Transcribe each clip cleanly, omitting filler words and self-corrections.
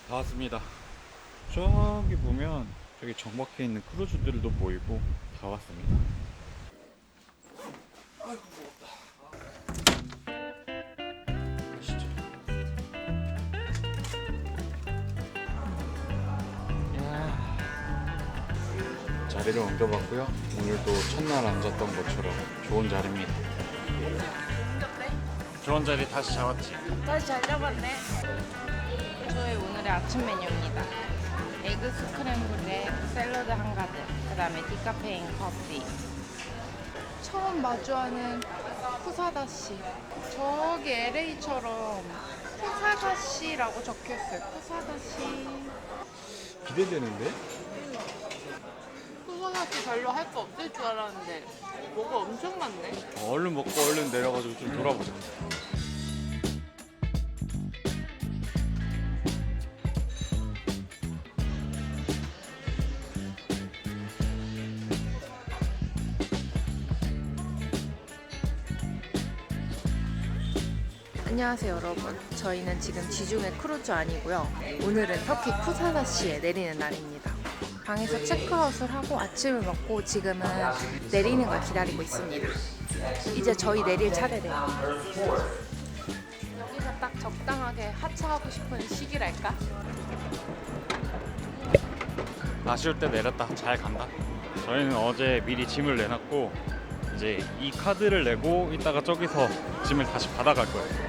다 왔습니다. 저기 보면 저기 정박해 있는 크루즈들도 보이고 다 왔습니다. 아이고 무겁다. 가시죠. 이야. 자리를 옮겨봤고요. 오늘도 첫날 앉았던 것처럼 좋은 자리입니다. 좋은 자리 다시 잡았지. 다시 잘 잡았네. 저희 오늘의 아침 메뉴입니다. 에그 스크램블에 샐러드 한 가득, 그 다음에 디카페인 커피. 처음 마주하는 쿠사다시. 저기 LA처럼 쿠사다시라고 적혀있어요. 쿠사다시. 기대되는데? 쿠사다시 별로 할 거 없을 줄 알았는데 뭐가 엄청 많네. 얼른 먹고 얼른 내려가지고 좀 돌아보자. 안녕하세요 여러분, 저희는 지금 지중해 크루즈 아니고요, 오늘은 터키 쿠사다시에 내리는 날입니다. 방에서 체크아웃을 하고 아침을 먹고 지금은 내리는 걸 기다리고 있습니다. 이제 저희 내릴 차례래요. 여기서 딱 적당하게 하차하고 싶은 시기랄까? 아쉬울 때 내렸다. 잘 간다. 저희는 어제 미리 짐을 내놨고 이제 이 카드를 내고 이따가 저기서 짐을 다시 받아갈 거예요.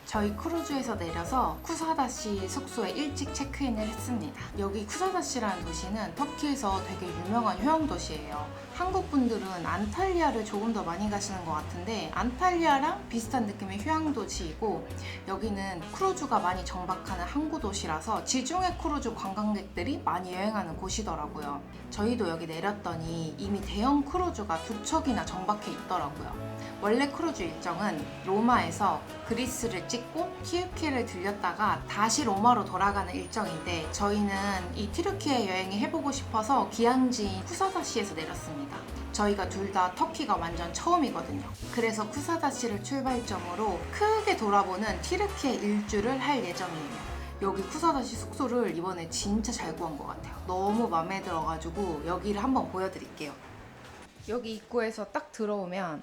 저희 크루즈에서 내려서 쿠사다시 숙소에 일찍 체크인을 했습니다. 여기 쿠사다시라는 도시는 터키에서 되게 유명한 휴양 도시예요. 한국 분들은 안탈리아를 조금 더 많이 가시는 것 같은데 안탈리아랑 비슷한 느낌의 휴양 도시이고, 여기는 크루즈가 많이 정박하는 항구 도시라서 지중해 크루즈 관광객들이 많이 여행하는 곳이더라고요. 저희도 여기 내렸더니 이미 대형 크루즈가 2척이나 정박해 있더라고요. 원래 크루즈 일정은 로마에서 그리스를 찍고 티르키예를 들렸다가 다시 로마로 돌아가는 일정인데, 저희는 이 티르키예 여행을 해보고 싶어서 기항지인 쿠사다시에서 내렸습니다. 저희가 둘 다 터키가 완전 처음이거든요. 그래서 쿠사다시를 출발점으로 크게 돌아보는 티르키예 일주를 할 예정이에요. 여기 쿠사다시 숙소를 이번에 진짜 잘 구한 것 같아요. 너무 마음에 들어가지고 여기를 한번 보여드릴게요. 여기 입구에서 딱 들어오면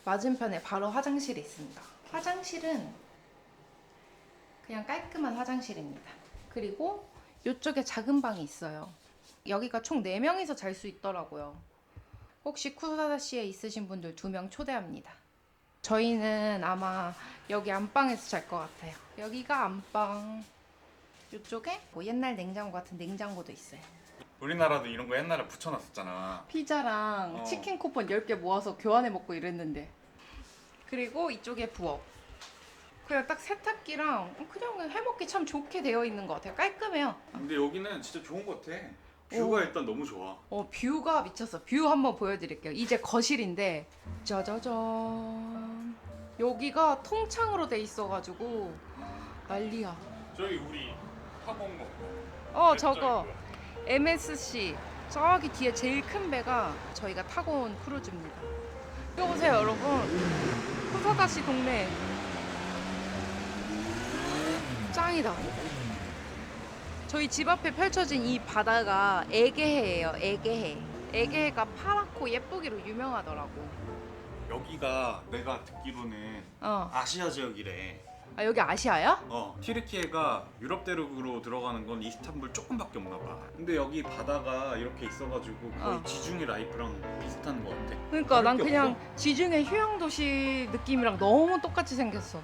맞은편에 바로 화장실이 있습니다. 화장실은 그냥 깔끔한 화장실입니다. 그리고 이쪽에 작은 방이 있어요. 여기가 총 4명이서 잘 수 있더라고요. 혹시 쿠사다시에 있으신 분들 2명 초대합니다. 저희는 아마 여기 안방에서 잘 것 같아요. 여기가 안방. 이쪽에 뭐 옛날 냉장고 같은 냉장고도 있어요. 우리나라도 이런 거 옛날에 붙여놨었잖아. 피자랑 치킨 쿠폰 10개 모아서 교환해 먹고 이랬는데. 그리고 이쪽에 부엌. 그냥 딱 세탁기랑 그냥 해먹기 참 좋게 되어 있는 것 같아요. 깔끔해요. 근데 여기는 진짜 좋은 것 같아. 뷰가 일단 너무 좋아. 뷰가 미쳤어. 뷰 한번 보여드릴게요. 이제 거실인데 짜자잔. 여기가 통창으로 돼 있어가지고 난리야. 저기 우리 타고 온 거. 저거 MSC 저기 뒤에 제일 큰 배가 저희가 타고 온 크루즈입니다. 이거 보세요 여러분, 쿠사다시 동네 짱이다. 저희 집 앞에 펼쳐진 이 바다가 에게해예요. 에게해가 파랗고 예쁘기로 유명하더라고. 여기가 내가 듣기로는 아시아 지역이래. 아 여기 아시아야? 티르키예가 유럽 대륙으로 들어가는 건 이스탄불 조금밖에 없나 봐. 근데 여기 바다가 이렇게 있어가지고 거의 지중해 라이프랑 비슷한 것 같아. 그러니까 난 게 그냥 없어. 지중해 휴양 도시 느낌이랑 너무 똑같이 생겼어.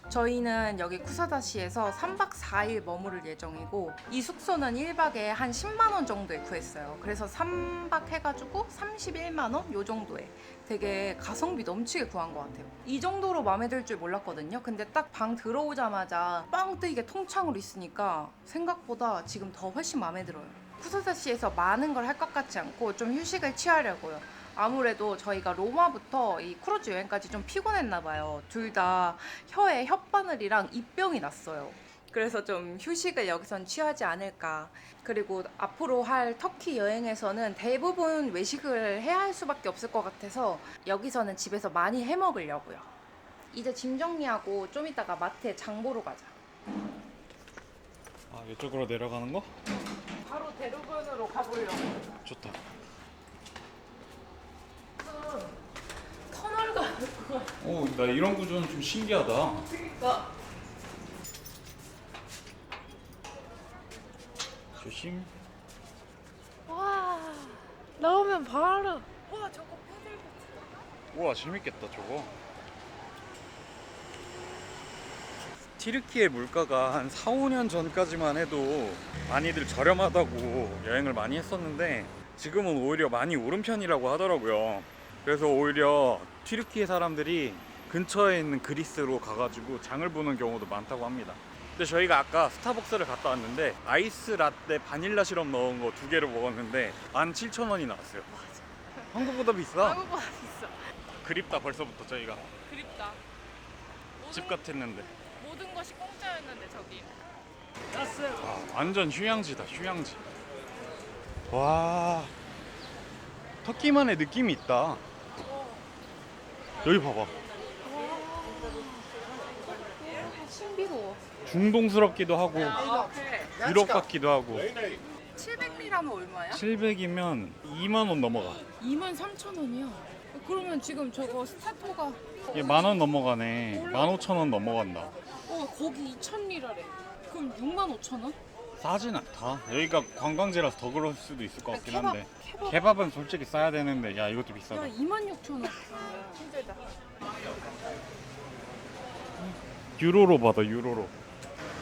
저희는 여기 쿠사다시에서 3박 4일 머무를 예정이고, 이 숙소는 1박에 한 10만 원 정도에 구했어요. 그래서 3박 해가지고 31만 원? 요 정도에 되게 가성비 넘치게 구한 것 같아요. 이 정도로 마음에 들 줄 몰랐거든요. 근데 딱 방 들어오자마자 빵 뜨이게 통창으로 있으니까 생각보다 지금 더 훨씬 마음에 들어요. 쿠사다시에서 많은 걸 할 것 같지 않고 좀 휴식을 취하려고요. 아무래도 저희가 로마부터 이 크루즈 여행까지 좀 피곤했나 봐요. 둘 다 혀에 혓바늘이랑 입병이 났어요. 그래서 좀 휴식을 여기선 취하지 않을까. 그리고 앞으로 할 터키 여행에서는 대부분 외식을 해야 할 수밖에 없을 것 같아서 여기서는 집에서 많이 해 먹으려고요. 이제 짐 정리하고 좀 이따가 마트에 장 보러 가자. 아, 이쪽으로 내려가는 거? 바로 대로변으로 가보려고. 좋다. 터널 가는 거. 오, 나 이런 구조는 좀 신기하다. 그러니까. 조심. 와, 나오면 바로. 와, 저거 패들보트. 우와, 재밌겠다 저거. 튀르키예 물가가 한 4, 5년 전까지만 해도 많이들 저렴하다고 여행을 많이 했었는데 지금은 오히려 많이 오른 편이라고 하더라고요. 그래서 오히려 튀르키예 사람들이 근처에 있는 그리스로 가가지고 장을 보는 경우도 많다고 합니다. 근데 저희가 아까 스타벅스를 갔다 왔는데 아이스 라떼 바닐라 시럽 넣은 거 2개를 먹었는데 17,000원이 나왔어요. 한국보다 비싸. 한국보다 비싸. 그립다 벌써부터 저희가. 그립다. 집 같았는데. 모든 것이 공짜였는데 저기. 아, 완전 휴양지다 휴양지. 와, 터키만의 느낌이 있다. 여기 봐봐. 신비로워. 중동스럽기도 하고 그래. 유럽 같기도 하고. 700리라면 얼마야? 700이면 2만 원 넘어가. 23,000원이야. 그러면 지금 저거 스타터가 이게 10,000원 넘어가네. 15,000원 넘어간다. 거기 2,000리라래. 그럼 65,000원? 싸진 않다. 여기가 관광지라서 더 그럴 수도 있을 것 같긴 한데. 케밥. 케밥은 솔직히 싸야 되는데 야 이것도 비싸다. 야, 26,000원. 힘들다. 유로로 받아 유로로.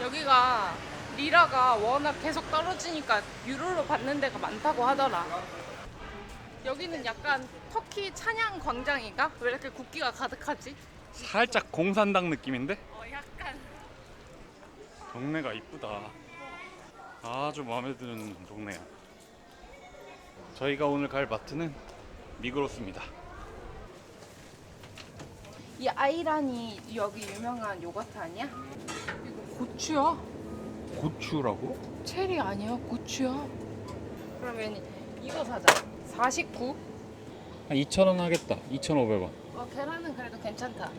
여기가 리라가 워낙 계속 떨어지니까 유로로 받는 데가 많다고 하더라. 여기는 약간 터키 찬양 광장인가? 왜 이렇게 국기가 가득하지? 살짝 공산당 느낌인데? 약간. 동네가 이쁘다. 아주 마음에 드는 동네야. 저희가 오늘 갈 마트는 미그로스입니다. 이 아이란이 여기 유명한 요거트 아니야? 이거 고추야? 고추라고? 체리 아니야? 고추야? 그러면 이거 사자. 49? 한 2,000원 하겠다. 2,500원. 계란은 그래도 괜찮다.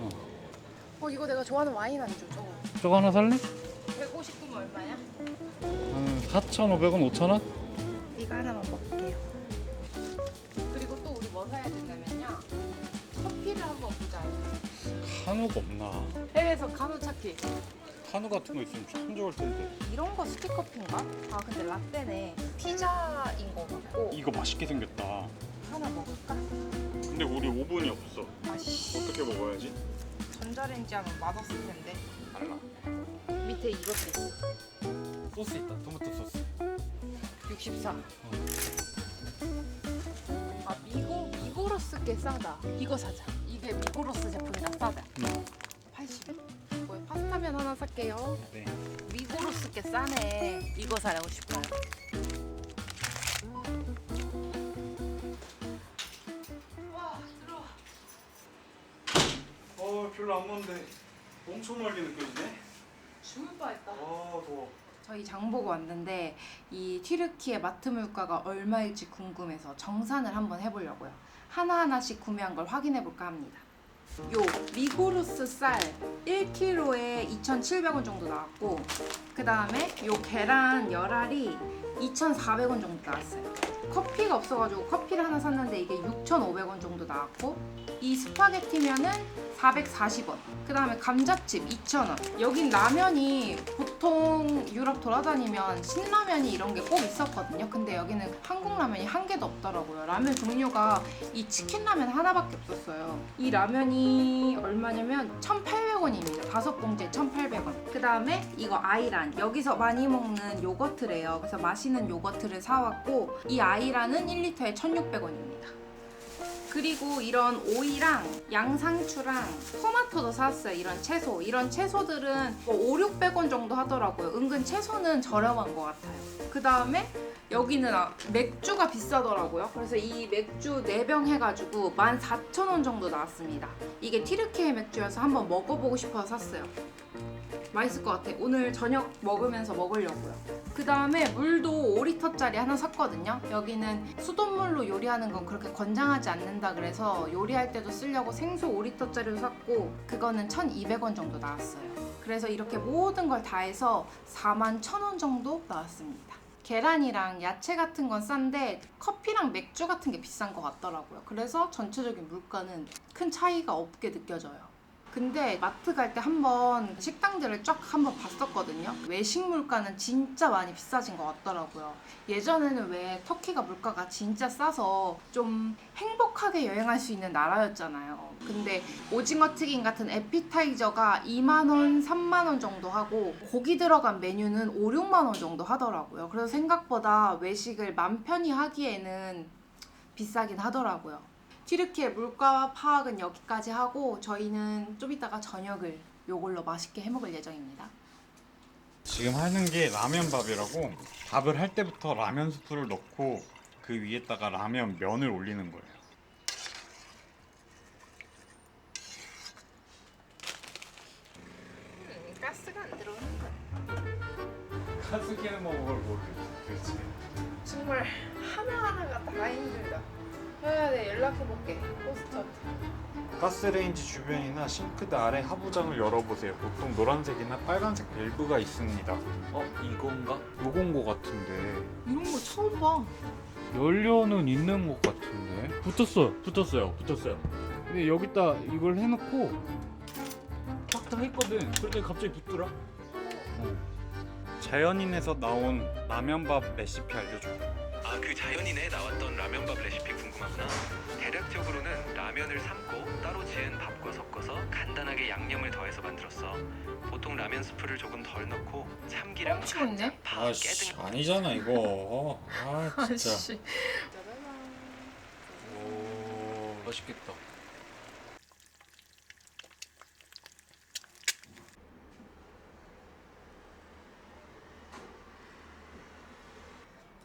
이거 내가 좋아하는 와인 안주 저거. 저거 하나 살래? 159면 얼마야? 한 4,500원, 5,000원? 이거 하나만 먹을게요. 그리고 또 우리 뭐 사야 된다면요. 커피를 한번 보자. 카누가 없나? 해외에서 카누 찾기. 카누 같은 거 있으면 참 좋을 텐데. 이런 거 스틱커피인가? 아 근데 라떼네. 피자인 거 같고. 이거 맛있게 생겼다. 하나 먹을까? 근데 우리 오븐이 없어. 아씨. 어떻게 먹어야지? 전자레인지 하면 맛없을 텐데. 달라. 밑에 이것도 있어. 소스 있다. 토마토 소스. 64. 아 미고로스 게 싸다. 이거 사자. 이게 미고로스 제품이라 싸다. 80. 뭐야 파스타면 하나 살게요. 네. 미고로스 게 싸네. 이거 사려고 싶어요. 와 들어와. 별로 안 먼데 엄청 멀게 느껴지네. 죽을 뻔했다. 더워. 저희 장 보고 왔는데 이 튀르키예 마트 물가가 얼마일지 궁금해서 정산을 한번 해보려고요. 하나하나씩 구매한 걸 확인해 볼까 합니다. 요 미고로스 쌀 1kg에 2,700원 정도 나왔고 그 다음에 요 계란 열알이 2,400원 정도 나왔어요. 커피가 없어가지고 커피를 하나 샀는데 이게 6,500원 정도 나왔고 이 스파게티면은 440원. 그 다음에 감자칩 2,000원. 여긴 라면이 보통 유럽 돌아다니면 신라면이 이런 게 꼭 있었거든요. 근데 여기는 한국 라면이 한 개도 없더라고요. 라면 종류가 이 치킨 라면 하나밖에 없었어요. 이 라면이 얼마냐면 1,800원입니다. 5봉지에 1,800원. 그 다음에 이거 아이란. 여기서 많이 먹는 요거트래요. 그래서 맛있는 요거트를 사왔고 이 아이란은 1리터에 1,600원입니다. 그리고 이런 오이랑 양상추랑 토마토도 사왔어요. 이런 채소. 이런 채소들은 500~600원 정도 하더라고요. 은근 채소는 저렴한 것 같아요. 그 다음에 여기는 맥주가 비싸더라고요. 그래서 이 맥주 4병 해가지고 14,000원 정도 나왔습니다. 이게 튀르키예 맥주여서 한번 먹어보고 싶어서 샀어요. 맛있을 것 같아. 오늘 저녁 먹으면서 먹으려고요. 그 다음에 물도 5리터짜리 하나 샀거든요. 여기는 수돗물로 요리하는 건 그렇게 권장하지 않는다 그래서 요리할 때도 쓰려고 생수 5리터짜리로 샀고 그거는 1,200원 정도 나왔어요. 그래서 이렇게 모든 걸 다 해서 41,000원 정도 나왔습니다. 계란이랑 야채 같은 건 싼데 커피랑 맥주 같은 게 비싼 것 같더라고요. 그래서 전체적인 물가는 큰 차이가 없게 느껴져요. 근데 마트 갈 때 한번 식당들을 쫙 한번 봤었거든요. 외식 물가는 진짜 많이 비싸진 것 같더라고요. 예전에는 왜 터키가 물가가 진짜 싸서 좀 행복하게 여행할 수 있는 나라였잖아요. 근데 오징어 튀김 같은 에피타이저가 2만 원, 3만 원 정도 하고 고기 들어간 메뉴는 5, 6만 원 정도 하더라고요. 그래서 생각보다 외식을 맘 편히 하기에는 비싸긴 하더라고요. 튀르키예 물가 파악은 여기까지 하고 저희는 좀 이따가 저녁을 요걸로 맛있게 해먹을 예정입니다. 지금 하는 게 라면밥이라고 밥을 할 때부터 라면 스프를 넣고 그 위에다가 라면 면을 올리는 거예요. 가스가 안 들어오는 거야. 가스 켜는 방법을 모르겠지. 정말 하나하나가 다 힘들다. 네, 연락해볼게. 호스트한테. 가스레인지 주변이나 싱크대 아래 하부장을 열어보세요. 보통 노란색이나 빨간색 밸브가 있습니다. 이건가? 요건 거 같은데. 이런 거 처음 봐. 연료는 있는 것 같은데. 붙었어요. 근데 여기다 이걸 해놓고 딱 다 했거든. 그런데 갑자기 붙더라. 자연인에서 나온 라면밥 레시피 알려줘. 그 자연인에 나왔던 라면밥 레시피 궁금하구나. 대략적으로는 라면을 삶고 따로 지은 밥과 섞어서 간단하게 양념을 더해서 만들었어. 보통 라면 스프를 조금 덜 넣고 참기름, 뻥치고 있네? 간장, 파, 깨등. 아니잖아 이거. 아씨. 오, 맛있겠다.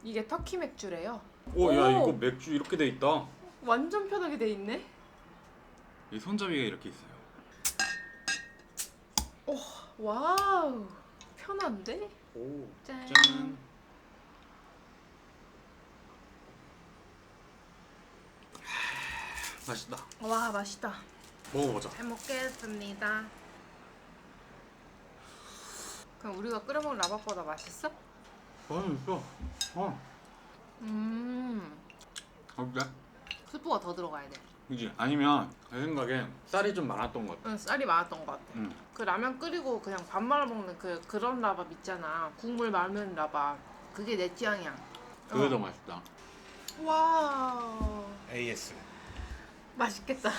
이게 터키 맥주래요. 야 오! 이거 맥주 이렇게 돼 있다. 완전 편하게 돼 있네. 이 손잡이가 이렇게 있어요. 와우. 편한데? 오, 짠. 짠. 맛있다. 와, 맛있다. 먹어보자. 잘 먹겠습니다. 그럼 우리가 끓여 먹은 라밥보다 맛있어? 맛있어. 어때? 스프가 더 들어가야 돼. 그지? 아니면 내 생각에 쌀이 좀 많았던 것 같아. 응, 쌀이 많았던 것 같아. 응. 그 라면 끓이고 그냥 밥 말아 먹는 그런 라밥 있잖아. 국물 많은 라밥. 그게 내 취향이야. 그게 더 맛있다. 와, AS. 맛있겠다.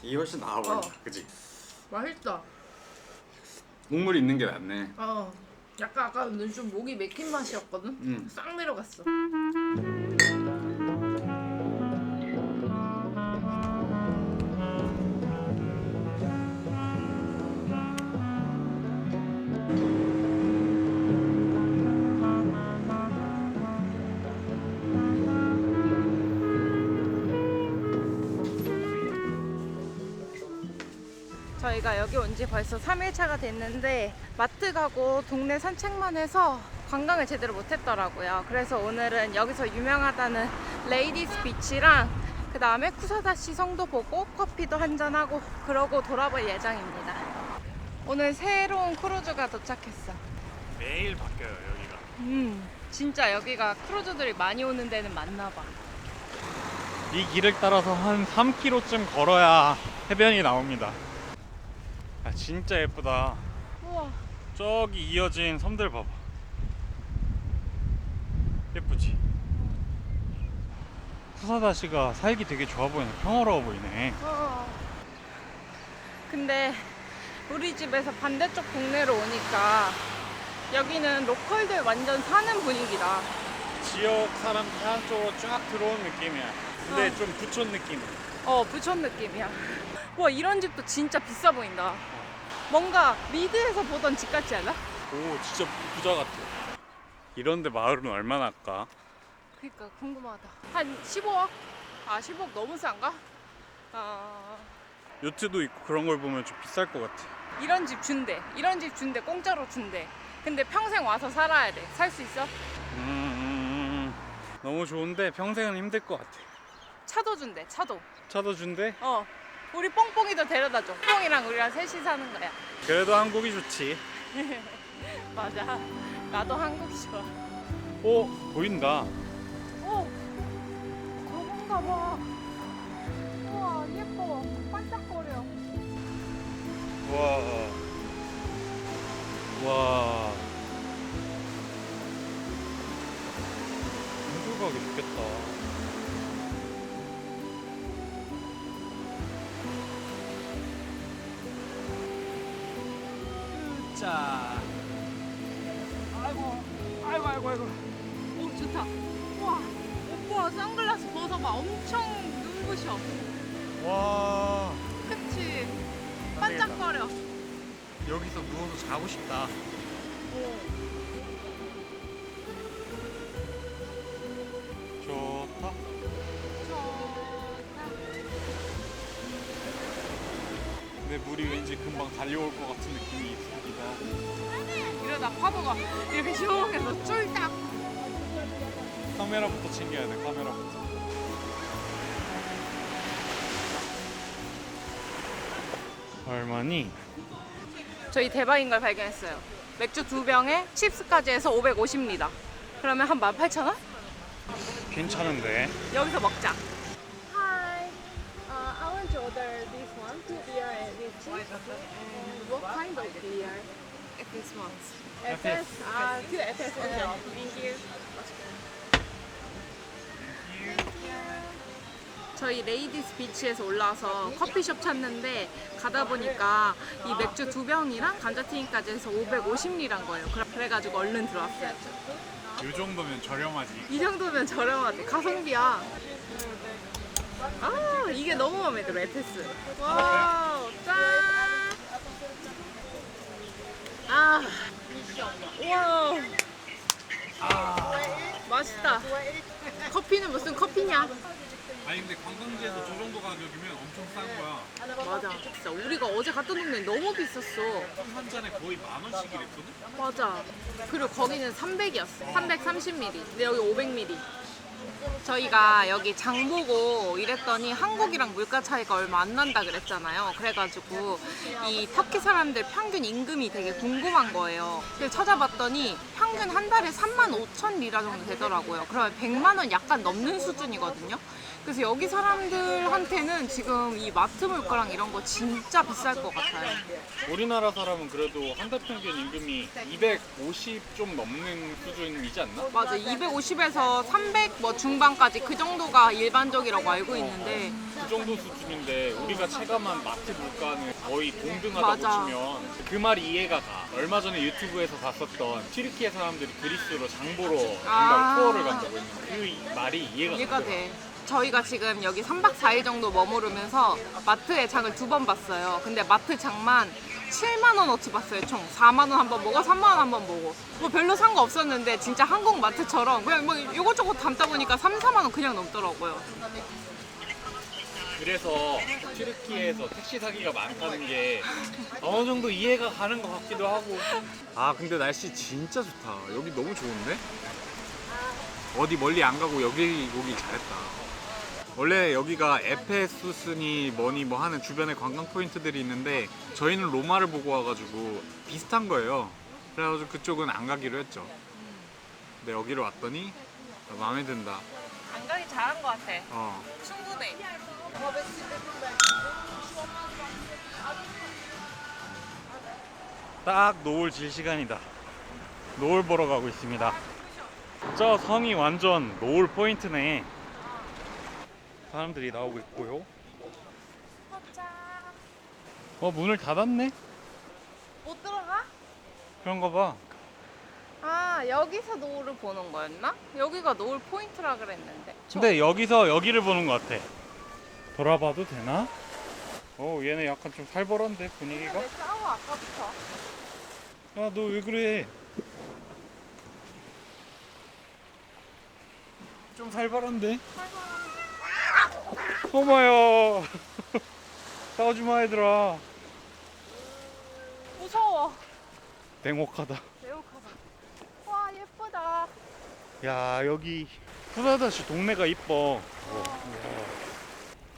이게 훨씬 나아 보여. 어. 그지? 맛있다. 국물 있는 게 낫네. 약간 아까 좀 목이 맥힌 맛이었거든. 응. 싹 내려갔어. 저희가 여기 온 지 벌써 3일차가 됐는데 마트 가고 동네 산책만 해서 관광을 제대로 못했더라고요. 그래서 오늘은 여기서 유명하다는 레이디스 비치랑 그 다음에 쿠사다시 성도 보고 커피도 한잔하고 그러고 돌아볼 예정입니다. 오늘 새로운 크루즈가 도착했어. 매일 바뀌어요 여기가. 진짜 여기가 크루즈들이 많이 오는 데는 맞나 봐. 이 길을 따라서 한 3km쯤 걸어야 해변이 나옵니다. 진짜 예쁘다. 우와. 저기 이어진 섬들 봐봐. 예쁘지? 쿠사다시가 살기 되게 좋아 보이네. 평화로워 보이네. 근데 우리 집에서 반대쪽 동네로 오니까 여기는 로컬들 완전 사는 분위기다. 지역 사람들 한쪽으로 쫙 들어온 느낌이야. 근데 좀 부촌 느낌. 부촌 느낌이야. 와, 이런 집도 진짜 비싸 보인다. 뭔가 미드에서 보던 집 같지 않아? 오, 진짜 부자 같아. 이런데 마을은 얼마나 할까? 그러니까 궁금하다. 한 15억? 15억 너무 싼가? 요트도 있고 그런 걸 보면 좀 비쌀 것 같아. 이런 집 준대. 이런 집 준대. 공짜로 준대. 근데 평생 와서 살아야 돼. 살 수 있어? 너무 좋은데 평생은 힘들 것 같아. 차도 준대. 차도. 차도 준대? 우리 뽕뽕이도 데려다줘. 뽕이랑 우리랑 셋이 사는 거야. 그래도 한국이 좋지. 맞아. 나도 한국이 좋아. 보인다. 저건가 봐. 우와, 예뻐. 반짝거려. 와. 한국 가기 좋겠다. 자. 아이고. 오, 좋다. 우와, 오빠 선글라스 벗어봐. 엄청 눈부셔. 와. 그치? 반짝거려. 여기서 누워서 자고 싶다. 좋다. 근데 물이 왠지 금방 달려올 것 같은 느낌이 있습니다. 이러다 파도가 이렇게 시원해서 쫄딱. 카메라부터 챙겨야 돼. 카메라부터. 얼마니? 저희 대박인 걸 발견했어요. 맥주 2병에 칩스까지 해서 550입니다. 그러면 한 18,000원? 괜찮은데. 여기서 먹자. Hi, I want to order this one, 2 beer and this cheese. And what kind of beer? This one. FS, 2 FS. Okay, thank you. 저희 레이디스 비치에서 올라와서 커피숍 찾는데 가다 보니까 이 맥주 2병이랑 감자튀김까지 해서 550리란 거예요. 그래가지고 얼른 들어왔어요. 이 정도면 저렴하지. 이 정도면 저렴하지. 가성비야. 아, 이게 너무 마음에 들어. 에테스. 와우, 짠. 와우. 맛있다. 커피는 무슨 커피냐? 아니 근데 관광지에서 저 정도 가격이면 엄청 싼 거야. 맞아. 진짜 우리가 어제 갔던 동네 너무 비쌌어. 한 잔에 거의 10,000원씩 이랬거든? 맞아. 그리고 거기는 300이었어. 330ml. 근데 여기 500ml. 저희가 여기 장 보고 이랬더니 한국이랑 물가 차이가 얼마 안 난다 그랬잖아요. 그래가지고 이 터키 사람들 평균 임금이 되게 궁금한 거예요. 그래서 찾아봤더니 평균 한 달에 35,000리라 정도 되더라고요. 그러면 100만 원 약간 넘는 수준이거든요. 그래서 여기 사람들한테는 지금 이 마트 물가랑 이런 거 진짜 비쌀 것 같아요. 우리나라 사람은 그래도 한 달 평균 임금이 250 좀 넘는 수준이지 않나? 맞아. 250에서 300 뭐 중반까지 그 정도가 일반적이라고 알고 있는데 그 정도 수준인데 우리가 체감한 마트 물가는 거의 동등하다고 맞아. 치면 그 말이 이해가 가. 얼마 전에 유튜브에서 봤었던 튀르키예 사람들이 그리스로 장보러 아. 투어를 간다고 했는데 그 말이 이해가 이해가 가더라고. 돼. 저희가 지금 여기 3박 4일 정도 머무르면서 마트에 장을 2번 봤어요. 근데 마트 장만 7만 원어치 봤어요. 총 4만 원 한 번 보고 3만 원 한 번 보고 뭐 별로 산 거 없었는데 진짜 한국 마트처럼 그냥 뭐 이것저것 담다 보니까 3, 4만 원 그냥 넘더라고요. 그래서 튀르키예에서 택시 사기가 많다는 게 어느 정도 이해가 가는 것 같기도 하고. 아 근데 날씨 진짜 좋다. 여기 너무 좋은데? 어디 멀리 안 가고 여기 오길 잘했다. 원래 여기가 에페수스니 뭐니 뭐 하는 주변에 관광 포인트들이 있는데 저희는 로마를 보고 와가지고 비슷한 거예요. 그래가지고 그쪽은 안 가기로 했죠. 근데 여기로 왔더니 마음에 든다. 안 가기 잘한 것 같아. 충분해. 딱 노을 질 시간이다. 노을 보러 가고 있습니다. 저 성이 완전 노을 포인트네. 사람들이 나오고 있고요. 문을 닫았네? 못 들어가? 그런가 봐. 아, 여기서 노을을 보는 거였나? 여기가 노을 포인트라 그랬는데. 근데 여기서 여기를 보는 것 같아. 돌아봐도 되나? 얘네 약간 좀 살벌한데 분위기가? 왜 싸워 아까부터? 야, 너 왜 그래? 좀 살벌한데? 어머요. 싸우지 마 얘들아. 무서워. 냉혹하다. 매혹하다. 와 예쁘다. 야 여기 쿠사다시 동네가 이뻐.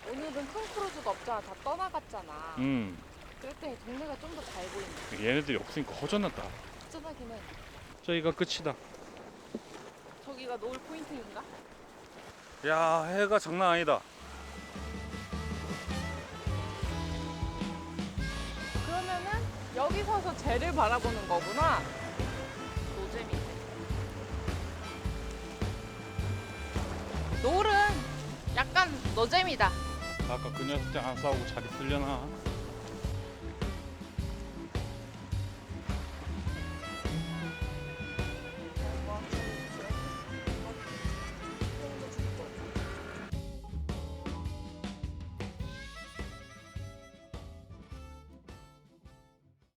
오늘은 큰 크루즈가 없잖아. 다 떠나갔잖아. 그럴 때 동네가 좀 더 잘 보인다. 얘네들이 없으니까 허전하다. 짠하긴 해. 저기가 끝이다. 저기가 노을 포인트인가? 야 해가 장난 아니다. 그러면은 여기 서서 쟤를 바라보는 거구나. 노잼이네. 노을은 약간 노잼이다. 아까 그 녀석들 안 싸우고 잘 있으려나?